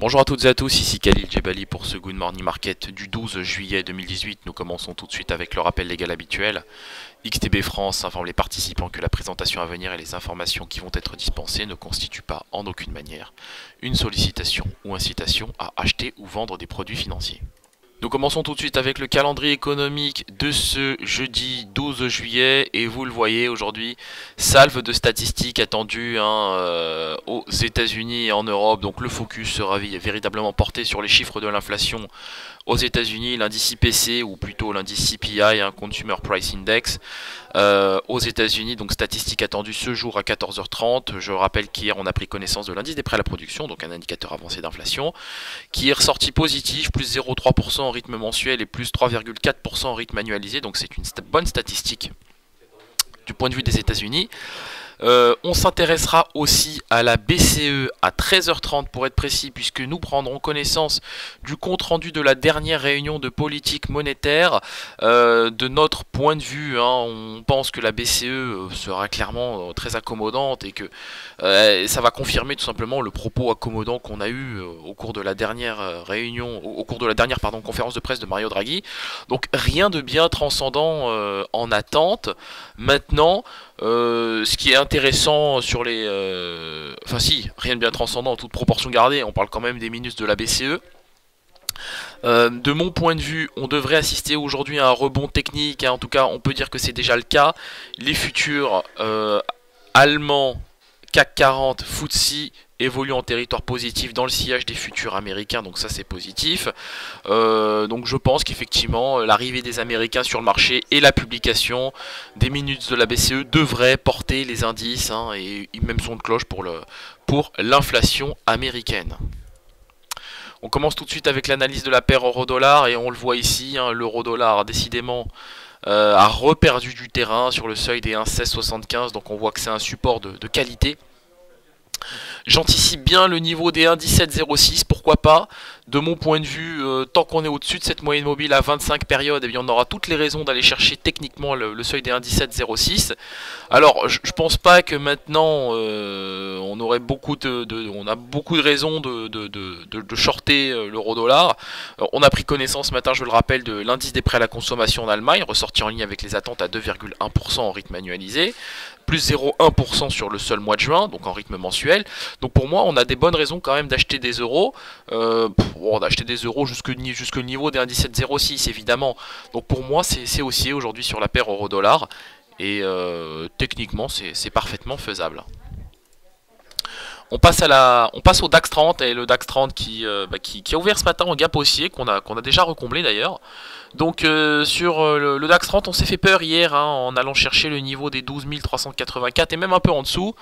Bonjour à toutes et à tous, ici Khalil Djebali pour ce Good Morning Market du 12 juillet 2018. Nous commençons tout de suite avec le rappel légal habituel. XTB France informe les participants que la présentation à venir et les informations qui vont être dispensées ne constituent pas en aucune manière une sollicitation ou incitation à acheter ou vendre des produits financiers. Nous commençons tout de suite avec le calendrier économique de ce jeudi 12 juillet et vous le voyez aujourd'hui, salve de statistiques attendues aux États-Unis et en Europe. Donc le focus sera véritablement porté sur les chiffres de l'inflation aux États-Unis, l'indice IPC ou plutôt l'indice CPI, Consumer Price Index. Aux États-Unis, donc statistiques attendues ce jour à 14h30. Je rappelle qu'hier on a pris connaissance de l'indice des prêts à la production, donc un indicateur avancé d'inflation, qui est ressorti positif, plus 0,3% en rythme mensuel et plus 3,4% en rythme annualisé, donc c'est une bonne statistique du point de vue des États-Unis. On s'intéressera aussi à la BCE à 13h30 pour être précis, puisque nous prendrons connaissance du compte-rendu de la dernière réunion de politique monétaire. De notre point de vue, on pense que la BCE sera clairement très accommodante et que ça va confirmer tout simplement le propos accommodant qu'on a eu au cours de la dernière réunion, au cours de la dernière conférence de presse de Mario Draghi. Donc rien de bien transcendant en attente. Maintenant, ce qui est intéressant sur les... Enfin si, rien de bien transcendant en toute proportion gardée, on parle quand même des minus de la BCE. De mon point de vue, on devrait assister aujourd'hui à un rebond technique, en tout cas on peut dire que c'est déjà le cas. Les futurs allemands, CAC 40, FTSE évolue en territoire positif dans le sillage des futurs américains, donc ça c'est positif. Donc je pense qu'effectivement l'arrivée des Américains sur le marché et la publication des minutes de la BCE devraient porter les indices et même son de cloche pour l'inflation américaine. On commence tout de suite avec l'analyse de la paire euro-dollar et on le voit ici, l'euro-dollar décidément a reperdu du terrain sur le seuil des 1,1675, donc on voit que c'est un support de qualité. J'anticipe bien le niveau des 1,1706, pourquoi pas. De mon point de vue, tant qu'on est au-dessus de cette moyenne mobile à 25 périodes, eh bien, on aura toutes les raisons d'aller chercher techniquement le seuil des 1,1706. Alors, je pense pas que maintenant on aurait on a beaucoup de raisons de shorter l'euro-dollar. On a pris connaissance ce matin, je le rappelle, de l'indice des prêts à la consommation en Allemagne, ressorti en ligne avec les attentes à 2,1% en rythme annualisé, plus 0,1% sur le seul mois de juin, donc en rythme mensuel. Donc pour moi, on a des bonnes raisons quand même d'acheter des euros. D'acheter des euros jusqu'au niveau des 1,1706 évidemment. Donc pour moi, c'est haussier aujourd'hui sur la paire euro-dollar. Et techniquement, c'est parfaitement faisable. On passe au DAX 30 et le DAX 30 qui a ouvert ce matin en gap haussier qu'on a déjà recomblé d'ailleurs. Donc sur le DAX 30 on s'est fait peur hier en allant chercher le niveau des 12 384 et même un peu en dessous.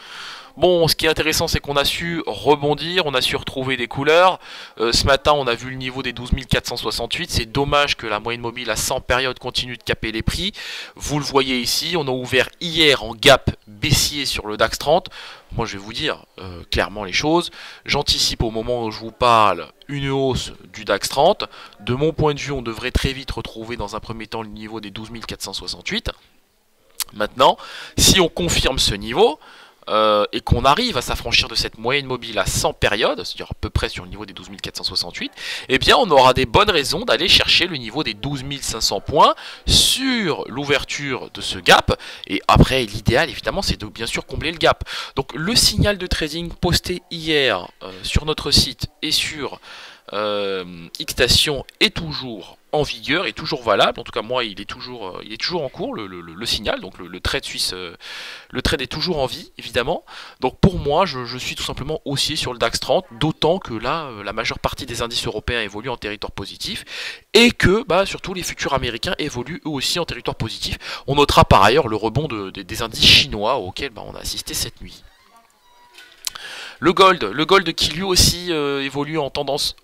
Bon, ce qui est intéressant, c'est qu'on a su rebondir, on a su retrouver des couleurs. Ce matin, on a vu le niveau des 12 468. C'est dommage que la moyenne mobile à 100 périodes continue de caper les prix. Vous le voyez ici, on a ouvert hier en gap baissier sur le DAX 30. Moi, je vais vous dire clairement les choses. J'anticipe au moment où je vous parle une hausse du DAX 30. De mon point de vue, on devrait très vite retrouver dans un premier temps le niveau des 12 468. Maintenant, si on confirme ce niveau... et qu'on arrive à s'affranchir de cette moyenne mobile à 100 périodes, c'est-à-dire à peu près sur le niveau des 12 468, eh bien on aura des bonnes raisons d'aller chercher le niveau des 12 500 points sur l'ouverture de ce gap, et après l'idéal évidemment c'est de bien sûr combler le gap. Donc le signal de trading posté hier sur notre site et sur Xstation est toujours en vigueur, est toujours valable. En tout cas moi il est toujours en cours le signal, donc le trade suisse, le trade est toujours en vie évidemment. Donc pour moi je suis tout simplement haussier sur le DAX 30, d'autant que là la majeure partie des indices européens évoluent en territoire positif et que surtout les futurs américains évoluent eux aussi en territoire positif. On notera par ailleurs le rebond des indices chinois auxquels on a assisté cette nuit. Le gold qui lui aussi évolue en tendance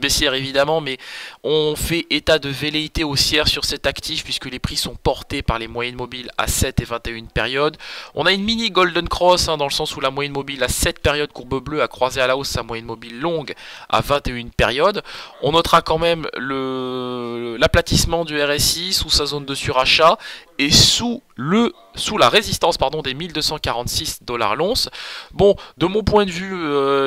baissière évidemment, mais on fait état de velléité haussière sur cet actif puisque les prix sont portés par les moyennes mobiles à 7 et 21 périodes. On a une mini golden cross dans le sens où la moyenne mobile à 7 périodes courbe bleue a croisé à la hausse sa moyenne mobile longue à 21 périodes. On notera quand même l'aplatissement du RSI sous sa zone de surachat et sous la résistance des 1246 $ l'once. Bon, de mon point de vue,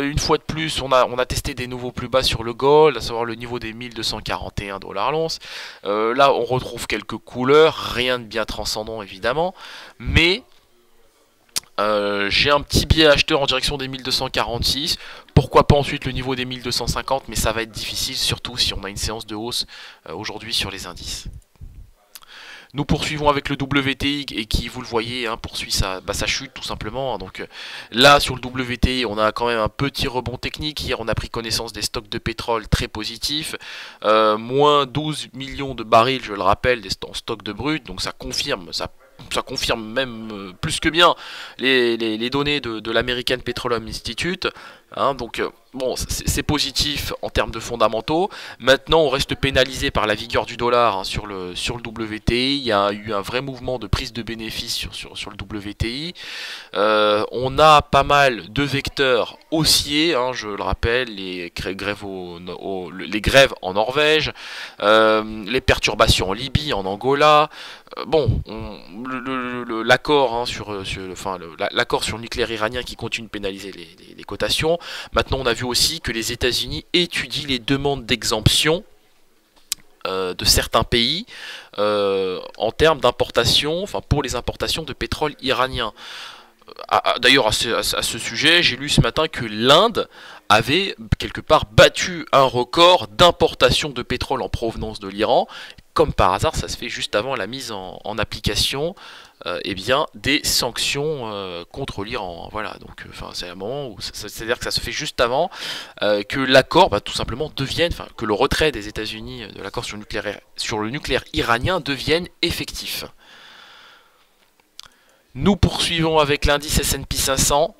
une fois de plus, on a testé des nouveaux plus bas sur le gold, à savoir le niveau des 1241 $ l'once. Là, on retrouve quelques couleurs, rien de bien transcendant évidemment, mais j'ai un petit biais acheteur en direction des 1246. Pourquoi pas ensuite le niveau des 1250, mais ça va être difficile, surtout si on a une séance de hausse aujourd'hui sur les indices. Nous poursuivons avec le WTI et qui, vous le voyez, poursuit sa chute tout simplement. Donc là, sur le WTI, on a quand même un petit rebond technique. Hier, on a pris connaissance des stocks de pétrole très positifs. Moins 12 millions de barils, je le rappelle, en stock de brut. Donc ça confirme même plus que bien les données de l'American Petroleum Institute. Donc bon, c'est positif en termes de fondamentaux. Maintenant, on reste pénalisé par la vigueur du dollar sur le WTI. Il y a eu un vrai mouvement de prise de bénéfices sur le WTI. On a pas mal de vecteurs haussiers, je le rappelle, les grèves en Norvège, les perturbations en Libye, en Angola. Bon, l'accord sur le nucléaire iranien qui continue de pénaliser les cotations. Maintenant, on a vu aussi que les États-Unis étudient les demandes d'exemption de certains pays en termes d'importation, pour les importations de pétrole iranien. D'ailleurs, à ce sujet, j'ai lu ce matin que l'Inde avait quelque part battu un record d'importation de pétrole en provenance de l'Iran. Comme par hasard, ça se fait juste avant la mise en application des sanctions contre l'Iran. Voilà, donc c'est un moment où c'est-à-dire que ça se fait juste avant que l'accord tout simplement que le retrait des États-Unis de l'accord sur le nucléaire iranien devienne effectif. Nous poursuivons avec l'indice S&P 500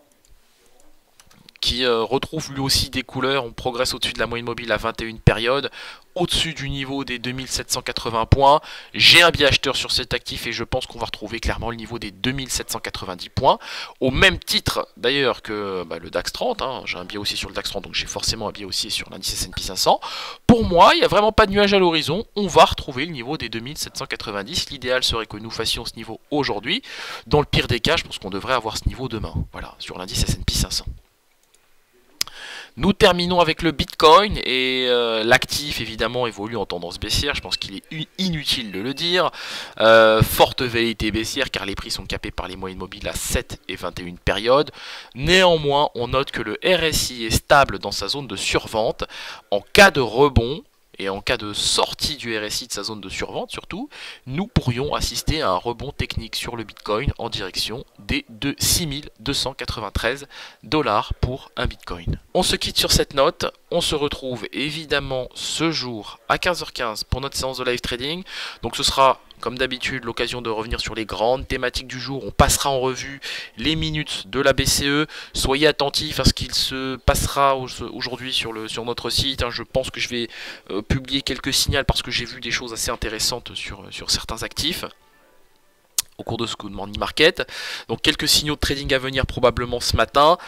qui retrouve lui aussi des couleurs. On progresse au-dessus de la moyenne mobile à 21 périodes, au-dessus du niveau des 2780 points. J'ai un biais acheteur sur cet actif et je pense qu'on va retrouver clairement le niveau des 2790 points. Au même titre d'ailleurs que le DAX 30, j'ai un biais aussi sur le DAX 30, donc j'ai forcément un biais aussi sur l'indice S&P 500. Pour moi, il n'y a vraiment pas de nuage à l'horizon, on va retrouver le niveau des 2790. L'idéal serait que nous fassions ce niveau aujourd'hui. Dans le pire des cas, je pense qu'on devrait avoir ce niveau demain, voilà, sur l'indice S&P 500. Nous terminons avec le Bitcoin et l'actif évidemment évolue en tendance baissière, je pense qu'il est inutile de le dire. Forte velléité baissière car les prix sont capés par les moyennes mobiles à 7 et 21 périodes. Néanmoins, on note que le RSI est stable dans sa zone de survente. En cas de rebond, et en cas de sortie du RSI de sa zone de survente surtout, nous pourrions assister à un rebond technique sur le Bitcoin en direction des 6293 $ pour un Bitcoin. On se quitte sur cette note, on se retrouve évidemment ce jour à 15h15 pour notre séance de live trading. Donc ce sera comme d'habitude l'occasion de revenir sur les grandes thématiques du jour. On passera en revue les minutes de la BCE. Soyez attentifs à ce qu'il se passera aujourd'hui sur notre site. Je pense que je vais publier quelques signaux parce que j'ai vu des choses assez intéressantes sur certains actifs au cours de ce Good Morning Market. Donc quelques signaux de trading à venir probablement ce matin.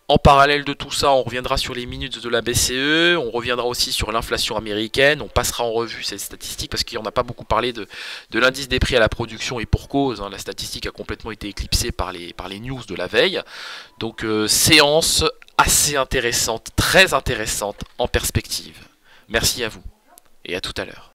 En parallèle de tout ça, on reviendra sur les minutes de la BCE, on reviendra aussi sur l'inflation américaine, on passera en revue ces statistiques parce qu'on n'a pas beaucoup parlé de l'indice des prix à la production et pour cause, la statistique a complètement été éclipsée par les news de la veille. Donc séance assez intéressante, très intéressante en perspective. Merci à vous et à tout à l'heure.